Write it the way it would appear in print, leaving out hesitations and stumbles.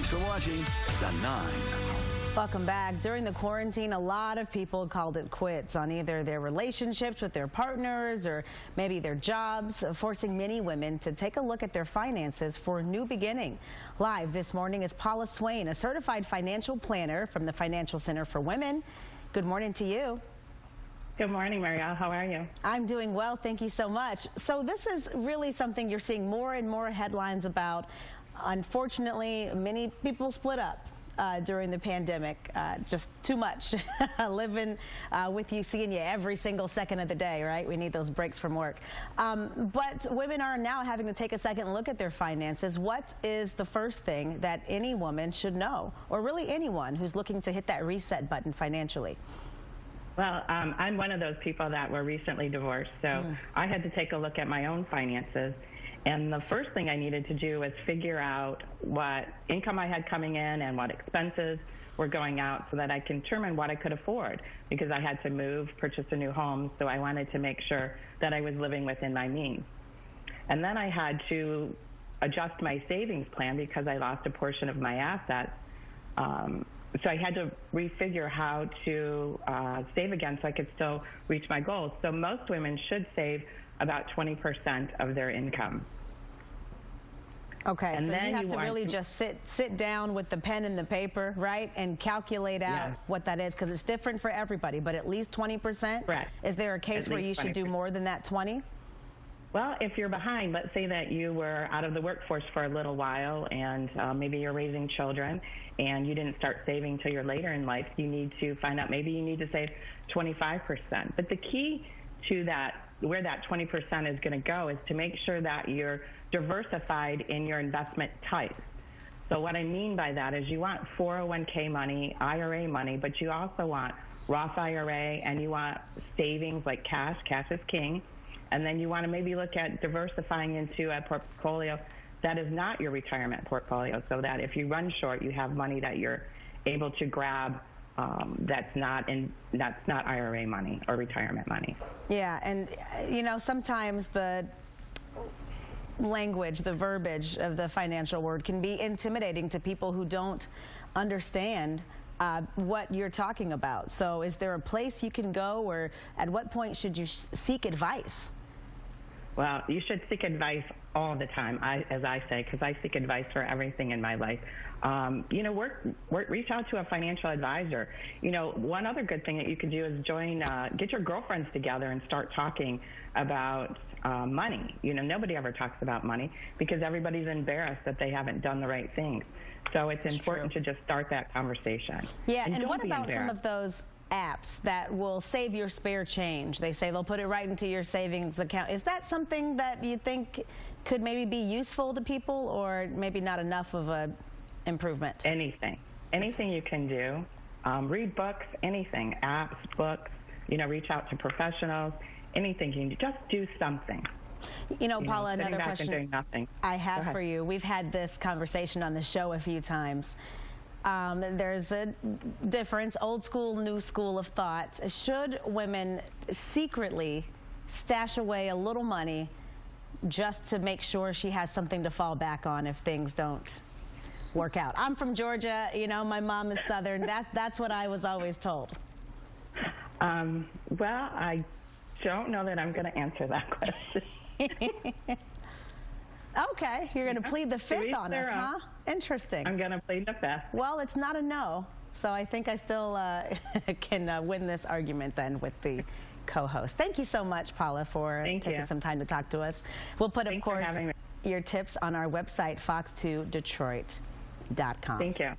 for watching The 9. Welcome back. During the quarantine, a lot of people called it quits on either their relationships with their partners or maybe their jobs, forcing many women to take a look at their finances for a new beginning. Live this morning is Paula Swain, a certified financial planner from the Financial Center for Women. Good morning to you. Good morning, Marielle. How are you? I'm doing well. Thank you so much. So this is really something you're seeing more and more headlines about. Unfortunately, many people split up during the pandemic, just too much living with you, seeing you every single second of the day, right? We need those breaks from work. But women are now having to take a second look at their finances. What is the first thing that any woman should know, or really anyone who's looking to hit that reset button financially? Well, I'm one of those people that were recently divorced, so I had to take a look at my own finances. And the first thing I needed to do was figure out what income I had coming in and what expenses were going out so that I can determine what I could afford, because I had to move, purchase a new home, so I wanted to make sure that I was living within my means. And then I had to adjust my savings plan because I lost a portion of my assets. So I had to refigure how to save again so I could still reach my goals. So most women should save about 20% of their income. Okay, and so you have to really just sit down with the pen and the paper, right, and calculate out what that is, because it's different for everybody, but at least 20%? Correct. Is there a case where you should do more than that 20? Well, if you're behind, let's say that you were out of the workforce for a little while and maybe you're raising children and you didn't start saving till you're later in life, you need to find out maybe you need to save 25%. But the key to that, where that 20% is going to go, is to make sure that you're diversified in your investment types. So what I mean by that is you want 401k money, IRA money, but you also want Roth IRA, and you want savings like cash. Cash is king. And then you want to maybe look at diversifying into a portfolio that is not your retirement portfolio, so that if you run short, you have money that you're able to grab that's not IRA money or retirement money. Yeah, and you know, sometimes the language, the verbiage of the financial word can be intimidating to people who don't understand what you're talking about. So is there a place you can go, or at what point should you seek advice? Well, you should seek advice all the time, as I say, because I seek advice for everything in my life. You know, reach out to a financial advisor. You know, one other good thing that you can do is get your girlfriends together and start talking about money. You know, nobody ever talks about money because everybody's embarrassed that they haven't done the right things. So it's important to just start that conversation. Yeah, and what about some of those apps that will save your spare change? They say they'll put it right into your savings account. Is that something that you think could maybe be useful to people, or maybe not enough of a improvement? Anything you can do. Read books, anything, apps, books, you know, reach out to professionals, anything you can do. Just do something. You know, Paula, another question doing nothing. I have for you. We've had this conversation on the show a few times. There's a difference, old school, new school of thought. Should women secretly stash away a little money just to make sure she has something to fall back on if things don't work out? I'm from Georgia. You know, my mom is Southern. That's what I was always told. Well, I don't know that I'm going to answer that question. Okay, you're going to plead the fifth on us, huh? Interesting. I'm going to plead the fifth. Well, it's not a no, so I think I still can win this argument then with the co-host. Thank you so much, Paula, for taking some time to talk to us. We'll put, of course, your tips on our website, fox2detroit.com. Thank you.